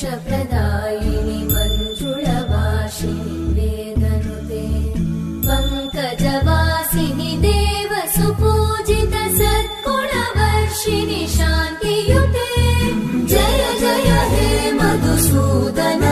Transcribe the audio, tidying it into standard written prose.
मोक्षप्रदायिनि मञ्जुळवासिनि वेदनुते पङ्कजवासिनि देवसुपूजित सद्गुणवर्षिणि शान्तियुते जय जय हे मधुसूदन